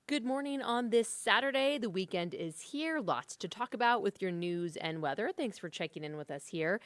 Good morning on this Saturday. The weekend is here. Lots to talk about with your news and weather. Thanks for checking in with us here.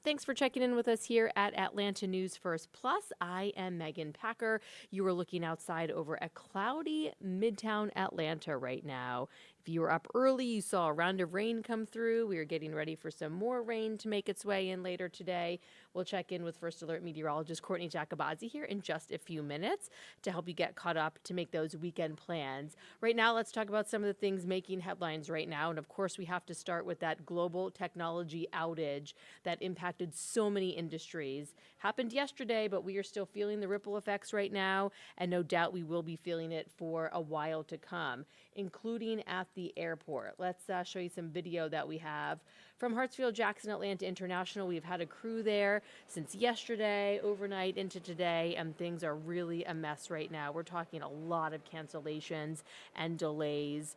Thanks for checking in with us here at Atlanta News First Plus. I am Megan Packer. You are looking outside over a cloudy Midtown Atlanta right now. If you were up early, you saw a round of rain come through. We are getting ready for some more rain to make its way in later today. We'll check in with First Alert meteorologist Courtney Jacobazzi here in just a few minutes to help you get caught up to make those weekend plans. Right now, let's talk about some of the things making headlines right now. And of course, we have to start with that global technology outage that impacted so many industries. Happened yesterday, but we are still feeling the ripple effects right now. And no doubt we will be feeling it for a while to come, including at the airport. Let's show you some video that we have from Hartsfield-Jackson Atlanta International. We've had a crew there since yesterday, overnight into today, and things are really a mess right now. We're talking a lot of cancellations and delays.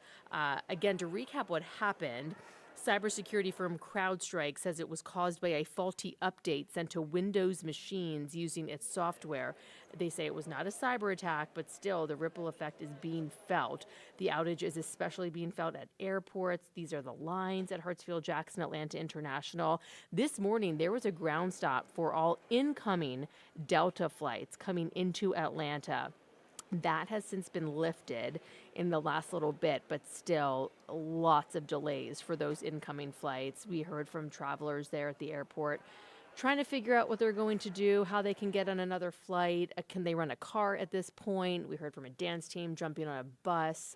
Again, to recap what happened, cybersecurity firm CrowdStrike says it was caused by a faulty update sent to Windows machines using its software. They say it was not a cyber attack, but still the ripple effect is being felt. The outage is especially being felt at airports. These are the lines at Hartsfield-Jackson Atlanta International. This morning, there was a ground stop for all incoming Delta flights coming into Atlanta. That has since been lifted in the last little bit, but still lots of delays for those incoming flights. We heard from travelers there at the airport trying to figure out what they're going to do, how they can get on another flight. Can they run a car at this point? We heard from a dance team jumping on a bus.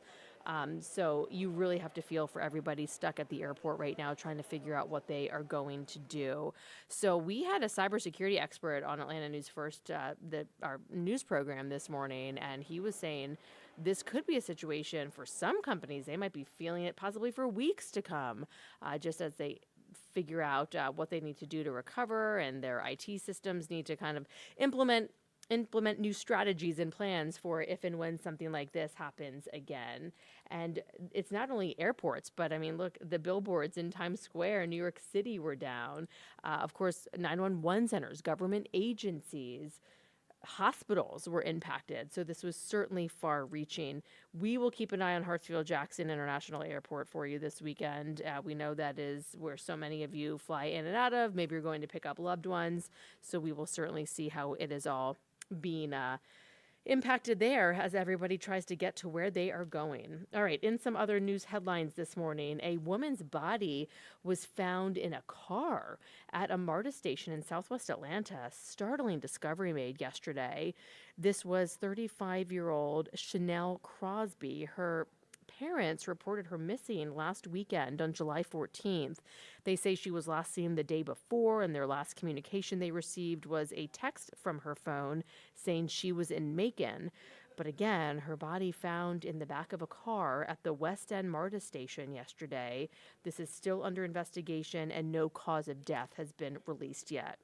So you really have to feel for everybody stuck at the airport right now trying to figure out what they are going to do. So we had a cybersecurity expert on Atlanta News First, our news program this morning, and he was saying this could be a situation for some companies. They might be feeling it possibly for weeks to come, just as they figure out what they need to do to recover, and their IT systems need to kind of implement new strategies and plans for if and when something like this happens again. And it's not only airports, but I mean, look, the billboards in Times Square, New York City were down. Of course, 911 centers, government agencies, hospitals were impacted. So this was certainly far reaching. We will keep an eye on Hartsfield-Jackson International Airport for you this weekend. We know that is where so many of you fly in and out of. Maybe you're going to pick up loved ones. So we will certainly see how it is all being impacted there as everybody tries to get to where they are going. All right, in some other news headlines this morning, a woman's body was found in a car at a MARTA station in southwest Atlanta. A startling discovery made yesterday. This was 35-year-old Chanel Crosby. Her parents reported her missing last weekend on July 14th. They say she was last seen the day before, and their last communication they received was a text from her phone saying she was in Macon. But again, her body found in the back of a car at the West End MARTA station yesterday. This is still under investigation, and no cause of death has been released yet.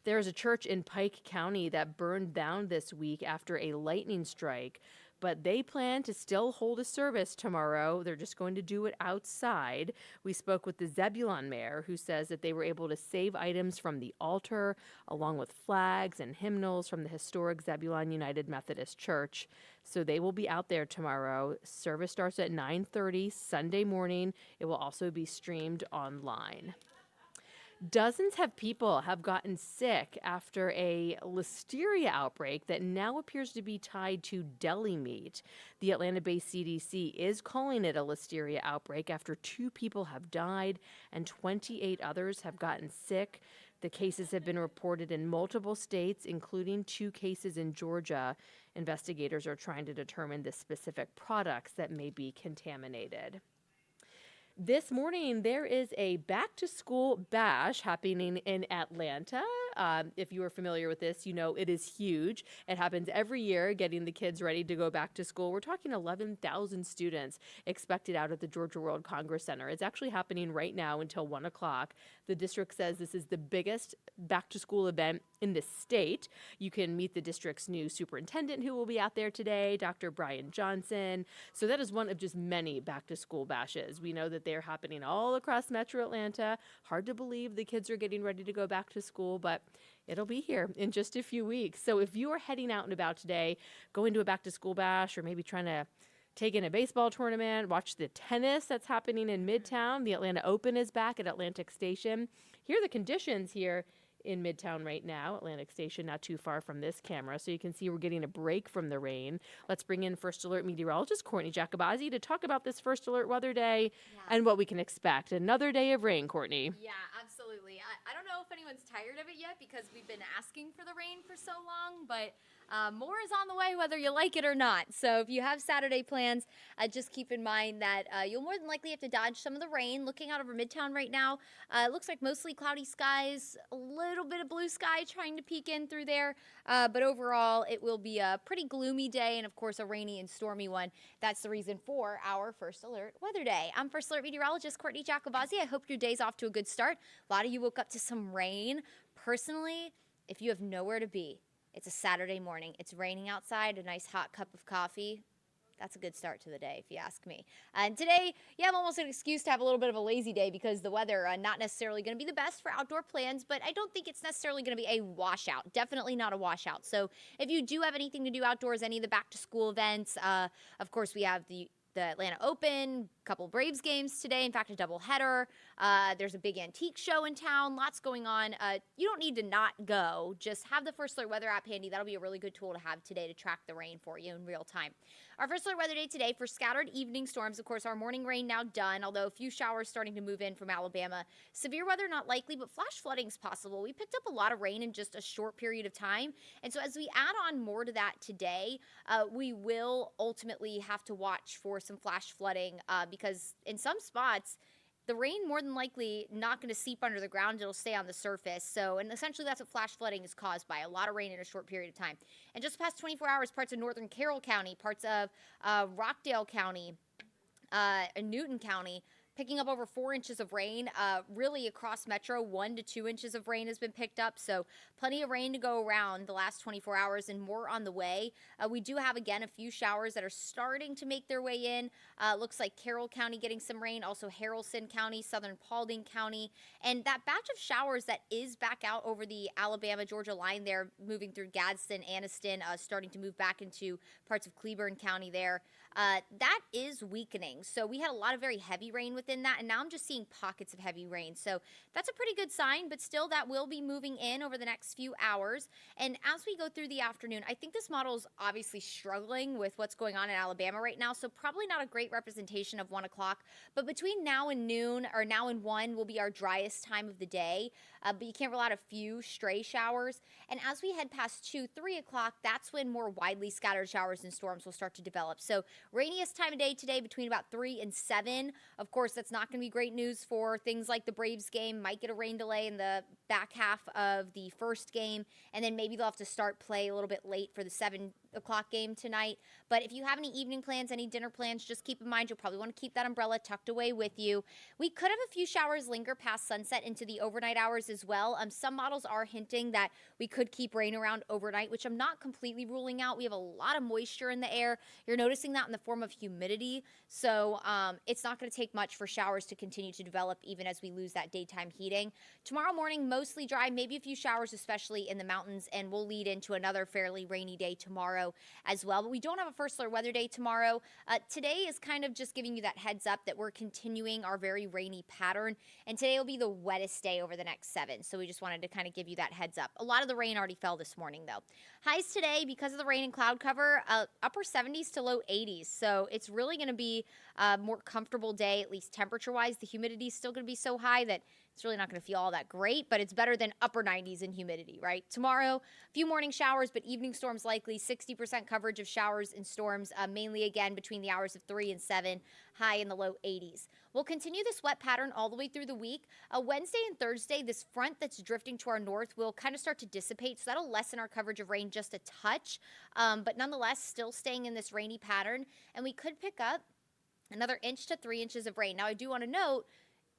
There is a church in Pike County that burned down this week after a lightning strike, but they plan to still hold a service tomorrow. They're just going to do it outside. We spoke with the Zebulon mayor, who says that they were able to save items from the altar, along with flags and hymnals from the historic Zebulon United Methodist Church. So they will be out there tomorrow. Service starts at 9:30 Sunday morning. It will also be streamed online. Dozens of people have gotten sick after a listeria outbreak that now appears to be tied to deli meat. The Atlanta-based CDC is calling it a listeria outbreak after 2 people have died and 28 others have gotten sick. The cases have been reported in multiple states, including 2 cases in Georgia. Investigators are trying to determine the specific products that may be contaminated. This morning, there is a back-to-school bash happening in Atlanta. If you are familiar with this, you know it is huge. It happens every year, getting the kids ready to go back to school. We're talking 11,000 students expected out at the Georgia World Congress Center. It's actually happening right now until 1 o'clock. The district says this is the biggest back-to-school event in the state. You can meet the district's new superintendent, who will be out there today, Dr. Brian Johnson. So that is one of just many back-to-school bashes. We know that they're happening all across Metro Atlanta. Hard to believe the kids are getting ready to go back to school, but but it'll be here in just a few weeks. So if you are heading out and about today, going to a back to school bash, or maybe trying to take in a baseball tournament, watch the tennis that's happening in Midtown. The Atlanta Open is back at Atlantic Station. Here are the conditions here in Midtown right now. Atlantic Station, not too far from this camera, so you can see we're getting a break from the rain. Let's bring in First Alert meteorologist Courtney Jacobazzi to talk about this First Alert weather day and what we can expect. Another day of rain, Courtney. Yeah, absolutely. I don't know if anyone's tired of it yet because we've been asking for the rain for so long, but more is on the way whether you like it or not. So if you have Saturday plans, just keep in mind that you'll more than likely have to dodge some of the rain. Looking out over Midtown right now, it looks like mostly cloudy skies, a little bit of blue sky trying to peek in through there. But overall, it will be a pretty gloomy day and, of course, a rainy and stormy one. That's the reason for our First Alert Weather Day. I'm First Alert meteorologist Courtney Jacobazzi. I hope your day's off to a good start. A lot of you woke up to some rain. Personally, if you have nowhere to be, it's a Saturday morning. It's raining outside, a nice hot cup of coffee. That's a good start to the day, if you ask me. And today, I'm almost an excuse to have a little bit of a lazy day because the weather not necessarily going to be the best for outdoor plans, but I don't think it's necessarily going to be a washout. Definitely not a washout. So if you do have anything to do outdoors, any of the back-to-school events, of course, we have the Atlanta Open, a couple Braves games today, in fact, a doubleheader. There's a big antique show in town, lots going on. You don't need to not go. Just have the First Alert Weather app handy. That'll be a really good tool to have today to track the rain for you in real time. Our First Alert Weather Day today for scattered evening storms. Of course, our morning rain now done, although a few showers starting to move in from Alabama. Severe weather not likely, but flash flooding is possible. We picked up a lot of rain in just a short period of time. And so as we add on more to that today, we will ultimately have to watch for some flash flooding because in some spots, the rain more than likely not going to seep under the ground. It'll stay on the surface. So, and essentially that's what flash flooding is caused by, a lot of rain in a short period of time. And just past 24 hours, parts of northern Carroll County, parts of Rockdale County, and Newton County, picking up over 4 inches of rain. Really across Metro, 1 to 2 inches of rain has been picked up. So plenty of rain to go around the last 24 hours and more on the way. We do have, again, a few showers that are starting to make their way in. Looks like Carroll County getting some rain, also Haralson County, southern Paulding County. And that batch of showers that is back out over the Alabama-Georgia line there, moving through Gadsden, Anniston, starting to move back into parts of Cleburne County there. That is weakening. So we had a lot of very heavy rain within that, and now I'm just seeing pockets of heavy rain. So that's a pretty good sign, but still that will be moving in over the next few hours. And as we go through the afternoon, I think this model is obviously struggling with what's going on in Alabama right now, so probably not a great representation of 1 o'clock, but between now and noon, or now and 1, will be our driest time of the day, but you can't rule out a few stray showers. And as we head past 2, 3 o'clock, that's when more widely scattered showers and storms will start to develop. So rainiest time of day today between about 3 and 7. Of course, that's not going to be great news for things like the Braves game. Might get a rain delay in the back half of the first game, and then maybe they'll have to start play a little bit late for the 7 o'clock game tonight. But if you have any evening plans, any dinner plans, just keep in mind you'll probably want to keep that umbrella tucked away with you. We could have a few showers linger past sunset into the overnight hours as well. Some models are hinting that we could keep rain around overnight, which I'm not completely ruling out. We have a lot of moisture in the air. You're noticing that in the form of humidity. So it's not going to take much for showers to continue to develop even as we lose that daytime heating. Tomorrow morning, mostly dry, maybe a few showers, especially in the mountains, and we'll lead into another fairly rainy day tomorrow as well. But we don't have a First Alert Weather Day tomorrow. Today is kind of just giving you that heads up that we're continuing our very rainy pattern, and today will be the wettest day over the next 7. So we just wanted to kind of give you that heads up. A lot of the rain already fell this morning, though. Highs today, because of the rain and cloud cover, upper 70s to low 80s. So it's really going to be a more comfortable day, at least temperature-wise. The humidity is still going to be so high that it's really not going to feel all that great, but it's better than upper 90s in humidity, right? Tomorrow, a few morning showers, but evening storms likely. 60% coverage of showers and storms, mainly again between the hours of 3 and 7, high in the low 80s. We'll continue this wet pattern all the way through the week. Wednesday and Thursday, this front that's drifting to our north will kind of start to dissipate, so that'll lessen our coverage of rain just a touch, but nonetheless, still staying in this rainy pattern, and we could pick up another inch to 3 inches of rain. Now, I do want to note,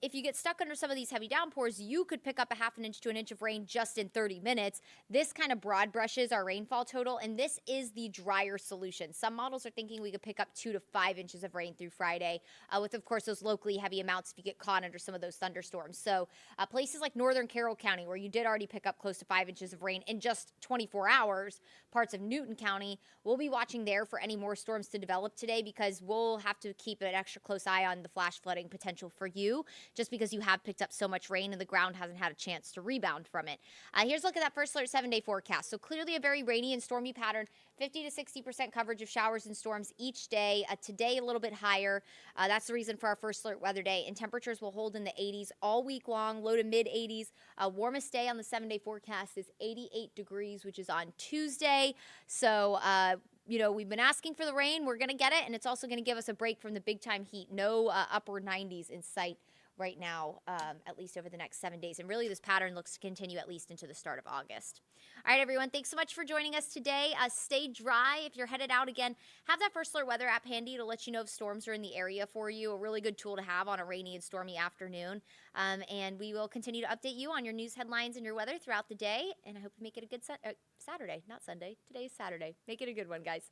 if you get stuck under some of these heavy downpours, you could pick up a half an inch to an inch of rain just in 30 minutes. This kind of broad brushes our rainfall total, and this is the drier solution. Some models are thinking we could pick up 2 to 5 inches of rain through Friday, with, of course, those locally heavy amounts if you get caught under some of those thunderstorms. So places like northern Carroll County, where you did already pick up close to 5 inches of rain in just 24 hours, parts of Newton County, we'll be watching there for any more storms to develop today, because we'll have to keep an extra close eye on the flash flooding potential for you, just because you have picked up so much rain and the ground hasn't had a chance to rebound from it. Here's a look at that First Alert 7-day forecast. So clearly a very rainy and stormy pattern, 50 to 60% coverage of showers and storms each day. Today a little bit higher. That's the reason for our First Alert weather day. And temperatures will hold in the 80s all week long, low to mid 80s. Warmest day on the 7-day forecast is 88 degrees, which is on Tuesday. So, we've been asking for the rain. We're going to get it, and it's also going to give us a break from the big-time heat. No upper 90s in sight right now, at least over the next 7 days. And really, this pattern looks to continue at least into the start of August. All right, everyone, thanks so much for joining us today. Stay dry. If you're headed out again, have that First Alert weather app handy to let you know if storms are in the area for you. A really good tool to have on a rainy and stormy afternoon. And we will continue to update you on your news headlines and your weather throughout the day. And I hope you make it a good Saturday, not Sunday. Today's Saturday. Make it a good one, guys.